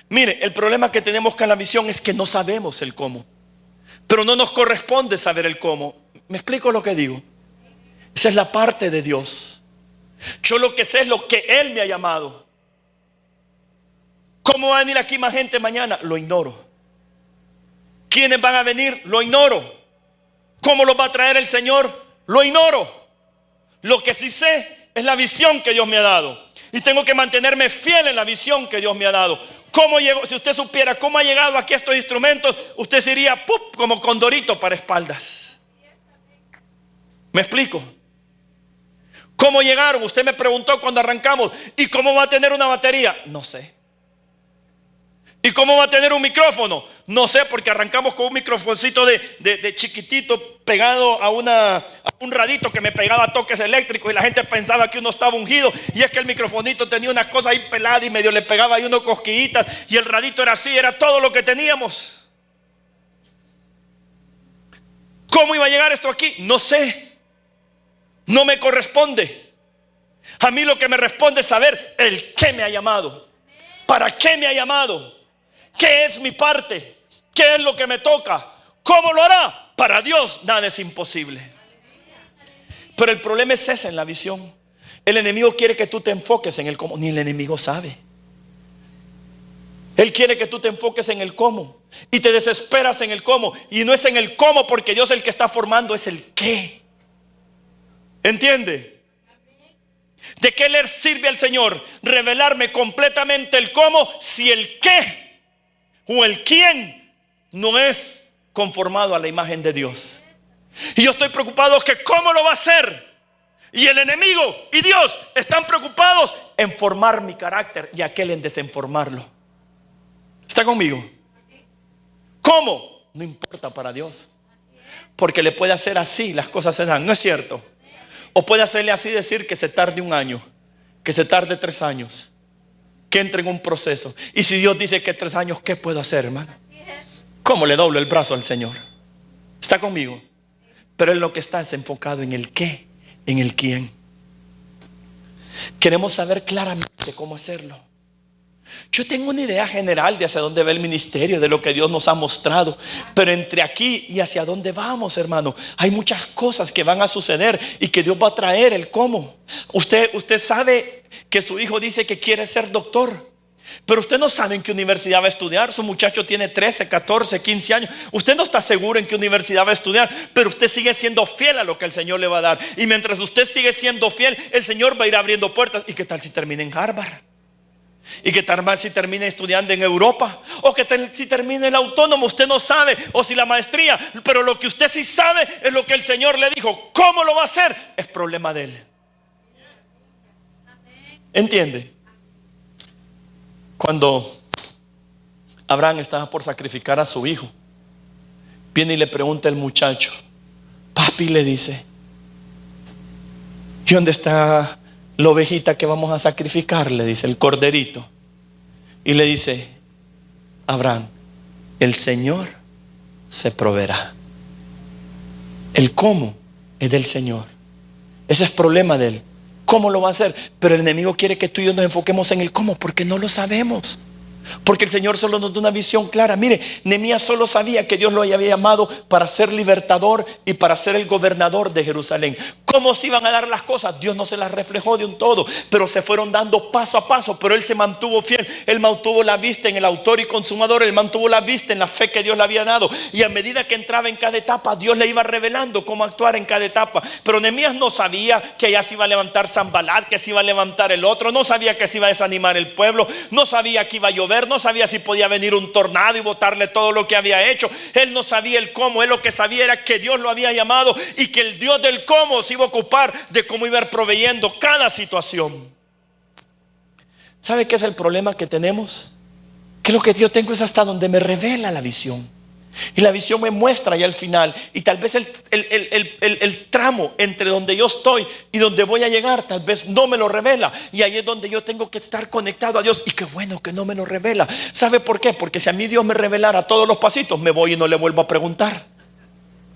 Mire, el problema que tenemos con la visión es que no sabemos el cómo, pero no nos corresponde saber el cómo. ¿Me explico lo que digo? Esa es la parte de Dios. Yo lo que sé es lo que Él me ha llamado. ¿Cómo va a venir aquí más gente mañana? Lo ignoro. ¿Quiénes van a venir? Lo ignoro. ¿Cómo los va a traer el Señor? Lo ignoro. Lo que sí sé es la visión que Dios me ha dado, y tengo que mantenerme fiel en la visión que Dios me ha dado. ¿Cómo llegó? Si usted supiera cómo ha llegado aquí estos instrumentos, usted se iría ¡pup! Como condorito para espaldas. ¿Me explico? ¿Cómo llegaron? Usted me preguntó cuando arrancamos: ¿y cómo va a tener una batería? No sé. ¿Y cómo va a tener un micrófono? No sé, porque arrancamos con un microfoncito de chiquitito pegado a un radito que me pegaba toques eléctricos, y la gente pensaba que uno estaba ungido, y es que el microfonito tenía unas cosas ahí peladas y medio le pegaba ahí unos cosquillitas, y el radito era así, era todo lo que teníamos. ¿Cómo iba a llegar esto aquí? No sé. No me corresponde. A mí lo que me responde es saber el qué me ha llamado, para qué me ha llamado, qué es mi parte, qué es lo que me toca, cómo lo hará. Para Dios nada es imposible. Pero el problema es ese en la visión. El enemigo quiere que tú te enfoques en el cómo. Ni el enemigo sabe. Él quiere que tú te enfoques en el cómo y te desesperas en el cómo. Y no es en el cómo, porque Dios es el que está formando, es el qué. ¿Entiende? ¿De qué le sirve al Señor revelarme completamente el cómo si el qué o el quién no es conformado a la imagen de Dios? Y yo estoy preocupado que cómo lo va a hacer, y el enemigo y Dios están preocupados en formar mi carácter y aquel en desenformarlo. ¿Está conmigo? ¿Cómo? No importa para Dios, porque le puede hacer así, las cosas se dan, ¿no es cierto? O puede hacerle así, decir que se tarde 1 año, que se tarde 3 años, que entre en un proceso. Y si Dios dice que 3 años, ¿qué puedo hacer, hermano? ¿Cómo le doblo el brazo al Señor? ¿Está conmigo? Pero Él lo que está es enfocado en el qué, en el quién. Queremos saber claramente cómo hacerlo. Yo tengo una idea general de hacia dónde va el ministerio, de lo que Dios nos ha mostrado, pero entre aquí y hacia dónde vamos, hermano, hay muchas cosas que van a suceder y que Dios va a traer el cómo. Usted sabe que su hijo dice que quiere ser doctor, Pero usted no sabe en qué universidad va a estudiar. Su muchacho tiene 13, 14, 15 años. Usted no está seguro en qué universidad va a estudiar, pero usted sigue siendo fiel a lo que el Señor le va a dar. Y mientras usted sigue siendo fiel, el Señor va a ir abriendo puertas. ¿Y qué tal si termina en Harvard? ¿Y qué tal si termina estudiando en Europa? ¿O qué tal si termina el autónomo? Usted no sabe. O si la maestría. Pero lo que usted sí sabe es lo que el Señor le dijo. ¿Cómo lo va a hacer? Es problema de él. ¿Entiende? Cuando Abraham estaba por sacrificar a su hijo, viene y le pregunta el muchacho: papi, le dice, ¿y dónde está la ovejita que vamos a sacrificar? Le dice, el corderito. Y le dice Abraham: el Señor se proveerá. El cómo es del Señor. Ese es problema de él. ¿Cómo lo va a hacer? Pero el enemigo quiere que tú y yo nos enfoquemos en el cómo, porque no lo sabemos. Porque el Señor solo nos da una visión clara. Mire, Nehemías solo sabía que Dios lo había llamado para ser libertador y para ser el gobernador de Jerusalén. ¿Cómo se iban a dar las cosas? Dios no se las reflejó de un todo, pero se fueron dando paso a paso. Pero él se mantuvo fiel. Él mantuvo la vista en el autor y consumador. Él mantuvo la vista en la fe que Dios le había dado. Y a medida que entraba en cada etapa, Dios le iba revelando cómo actuar en cada etapa. Pero Nehemías no sabía que allá se iba a levantar Sanbalat, que se iba a levantar el otro. No sabía que se iba a desanimar el pueblo. No sabía que iba a llover. No sabía si podía venir un tornado y botarle todo lo que había hecho. Él no sabía el cómo. Él lo que sabía era que Dios lo había llamado y que el Dios del cómo se iba a ocupar de cómo iba a ir proveyendo cada situación. ¿Sabe qué es el problema que tenemos? Que lo que yo tengo es hasta donde me revela la visión. Y la visión me muestra ya al final. Y tal vez el tramo entre donde yo estoy y donde voy a llegar, tal vez no me lo revela. Y ahí es donde yo tengo que estar conectado a Dios. Y qué bueno que no me lo revela. ¿Sabe por qué? Porque si a mí Dios me revelara todos los pasitos, me voy y no le vuelvo a preguntar,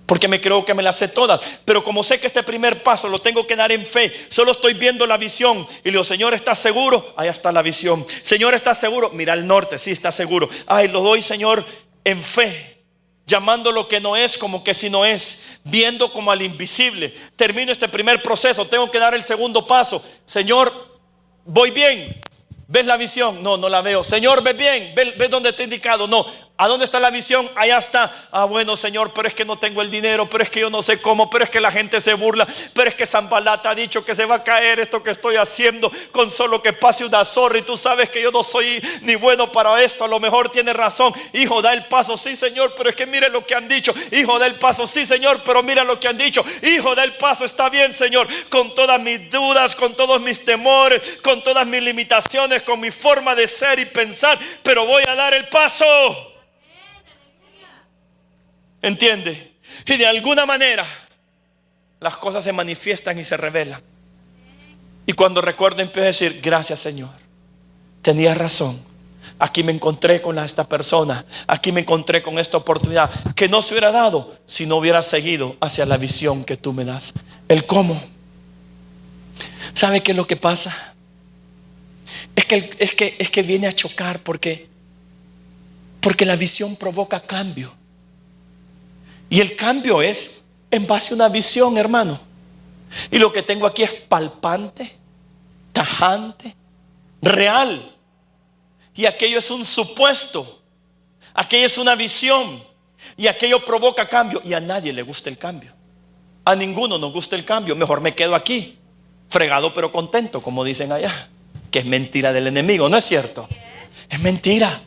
porque me creo que me las sé todas. Pero como sé que este primer paso lo tengo que dar en fe, solo estoy viendo la visión y le digo: Señor, ¿estás seguro? Allá está la visión. Señor, ¿estás seguro? Mira al norte, sí, está seguro. Ay, lo doy, Señor, en fe, llamando lo que no es como que si no es, viendo como al invisible. Termino este primer proceso, tengo que dar el segundo paso. Señor, voy bien. ¿Ves la visión? No, no la veo. Señor, ¿ves bien? ¿Ves dónde está indicado? No. ¿A dónde está la visión? Allá está. Ah, bueno, Señor, pero es que no tengo el dinero, pero es que yo no sé cómo, pero es que la gente se burla, pero es que Sanbalat ha dicho que se va a caer esto que estoy haciendo con solo que pase una zorra, y tú sabes que yo no soy ni bueno para esto. A lo mejor tiene razón. Hijo, da el paso. Sí, Señor, pero es que mire lo que han dicho. Hijo, da el paso. Sí, Señor, pero mira lo que han dicho. Hijo, da el paso. Está bien, Señor, con todas mis dudas, con todos mis temores, con todas mis limitaciones, con mi forma de ser y pensar, pero voy a dar el paso. ¿Entiende? Y de alguna manera las cosas se manifiestan y se revelan. Y cuando recuerdo, empiezo a decir: gracias, Señor, tenías razón. Aquí me encontré con esta persona, aquí me encontré con esta oportunidad que no se hubiera dado si no hubiera seguido hacia la visión que tú me das. El cómo. ¿Sabe qué es lo que pasa? Es que viene a chocar porque la visión provoca cambio. Y el cambio es en base a una visión, hermano. Y lo que tengo aquí es palpante, tajante, real. Y aquello es un supuesto. Aquello es una visión. Y aquello provoca cambio. Y a nadie le gusta el cambio. A ninguno nos gusta el cambio. Mejor me quedo aquí, fregado pero contento, como dicen allá. Que es mentira del enemigo, ¿no es cierto? Es mentira.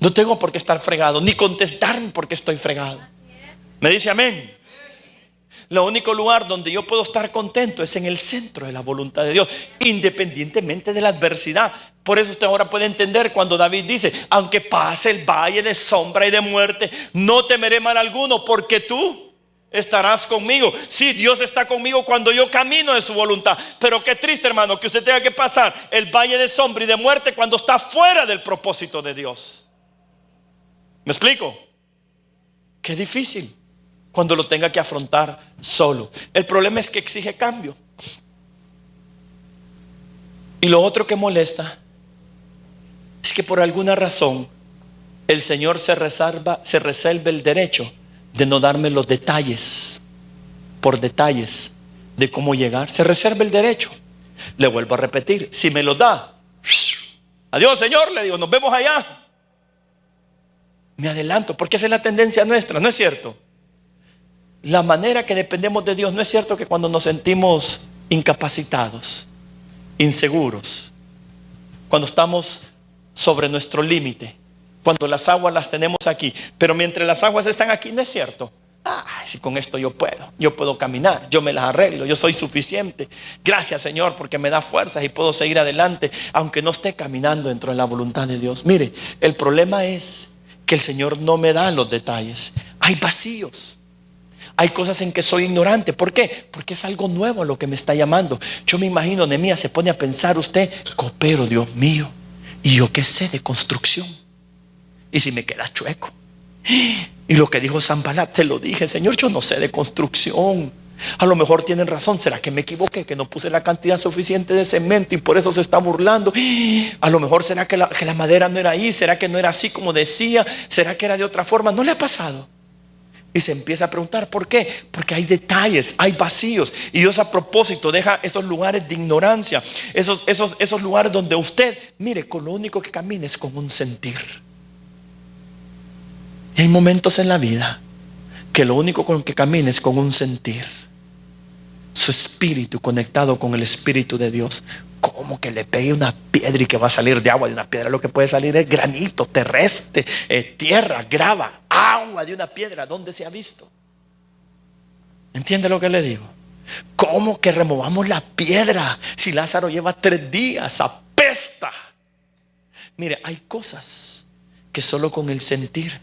No tengo por qué estar fregado, ni contestarme porque estoy fregado. ¿Me dice amén? Lo único lugar donde yo puedo estar contento es en el centro de la voluntad de Dios, independientemente de la adversidad. Por eso usted ahora puede entender cuando David dice: aunque pase el valle de sombra y de muerte, no temeré mal alguno, porque tú estarás conmigo. Sí, Dios está conmigo cuando yo camino de su voluntad. Pero qué triste, hermano, que usted tenga que pasar el valle de sombra y de muerte cuando está fuera del propósito de Dios. ¿Me explico? Qué difícil cuando lo tenga que afrontar solo. El problema es que exige cambio. Y lo otro que molesta es que por alguna razón el Señor se reserva el derecho de no darme los detalles, por detalles, de cómo llegar. Se reserva el derecho. Le vuelvo a repetir: si me lo da, Adiós, Señor, le digo, nos vemos allá. Me adelanto, porque esa es la tendencia nuestra, ¿no es cierto? La manera que dependemos de Dios, ¿no es cierto que cuando nos sentimos incapacitados, inseguros, cuando estamos sobre nuestro límite, cuando las aguas las tenemos aquí, pero mientras las aguas están aquí, ¿no es cierto? Si con esto yo puedo caminar, yo me las arreglo, yo soy suficiente. Gracias, Señor, porque me da fuerzas y puedo seguir adelante, aunque no esté caminando dentro de la voluntad de Dios. Mire, el problema es que el Señor no me da los detalles. Hay vacíos, hay cosas en que soy ignorante. ¿Por qué? Porque es algo nuevo a lo que me está llamando. Yo me imagino, Nehemías se pone a pensar, usted, copero, Dios mío, ¿y yo qué sé de construcción? ¿Y si me queda chueco? Y lo que dijo Sanballat, te lo dije, Señor, yo no sé de construcción. A lo mejor tienen razón. ¿Será que me equivoqué? Que no puse la cantidad suficiente de cemento y por eso se está burlando. A lo mejor será que la madera no era ahí. ¿Será que no era así como decía? ¿Será que era de otra forma? No le ha pasado. Y se empieza a preguntar, ¿por qué? Porque hay detalles, hay vacíos. Y Dios a propósito deja esos lugares de ignorancia, esos lugares donde usted, mire, con lo único que camina es con un sentir. Y hay momentos en la vida que lo único con que camina es con un sentir. Su espíritu conectado con el Espíritu de Dios. Como que le pegue una piedra y que va a salir de agua de una piedra. Lo que puede salir es granito, terrestre, tierra, grava, agua de una piedra. ¿Dónde se ha visto? ¿Entiende lo que le digo? ¿Cómo que removamos la piedra? Si Lázaro lleva 3 días, apesta. Mire, hay cosas que solo con el sentir,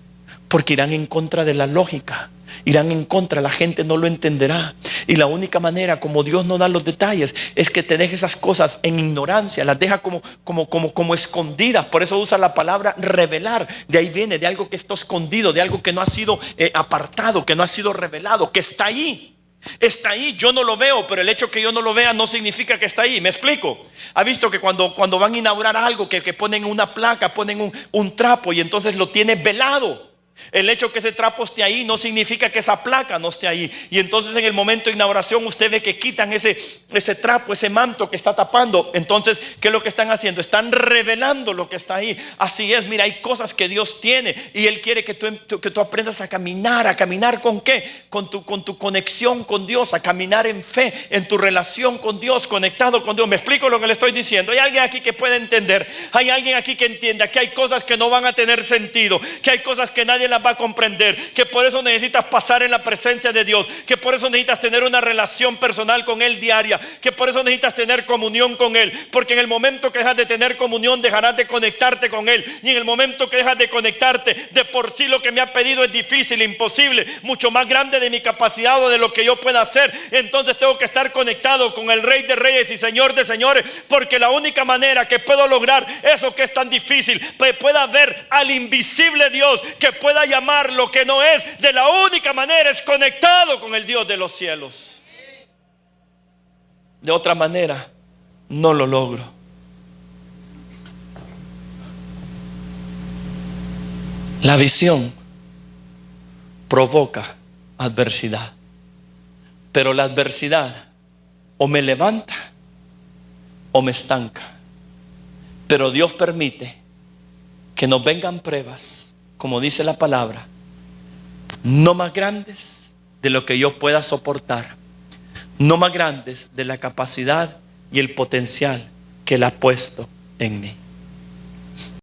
porque irán en contra de la lógica, irán en contra, la gente no lo entenderá. Y la única manera como Dios no da los detalles es que te deje esas cosas en ignorancia, las deja como escondidas. Por eso usa la palabra revelar. De ahí viene, de algo que está escondido, de algo que no ha sido apartado, que no ha sido revelado, que está ahí. Está ahí, yo no lo veo, pero el hecho que yo no lo vea no significa que está ahí. ¿Me explico? Ha visto que cuando van a inaugurar algo, que ponen una placa, ponen un trapo y entonces lo tiene velado. El hecho que ese trapo esté ahí no significa que esa placa no esté ahí. Y entonces en el momento de inauguración usted ve que quitan ese trapo, ese manto que está tapando. Entonces, ¿qué es lo que están haciendo? Están revelando lo que está ahí. Así es, mira, hay cosas que Dios tiene y Él quiere que tú aprendas a caminar. ¿A caminar con qué? Con tu conexión con Dios, a caminar en fe, en tu relación con Dios, conectado con Dios. ¿Me explico lo que le estoy diciendo? Hay alguien aquí que puede entender. Hay alguien aquí que entienda que hay cosas que no van a tener sentido, que hay cosas que nadie las va a comprender, que por eso necesitas pasar en la presencia de Dios, que por eso necesitas tener una relación personal con Él diaria, que por eso necesitas tener comunión con Él, porque en el momento que dejas de tener comunión dejarás de conectarte con Él, y en el momento que dejas de conectarte, de por sí lo que me ha pedido es difícil, imposible, mucho más grande de mi capacidad o de lo que yo pueda hacer. Entonces tengo que estar conectado con el Rey de Reyes y Señor de Señores, porque la única manera que puedo lograr eso que es tan difícil, que pueda ver al invisible Dios, que pueda llamar lo que no es, de la única manera es conectado con el Dios de los cielos. De otra manera no lo logro. La visión provoca adversidad, pero la adversidad o me levanta o me estanca. Pero Dios permite que nos vengan pruebas, como dice la palabra, no más grandes de lo que yo pueda soportar, no más grandes de la capacidad y el potencial que Él ha puesto en mí.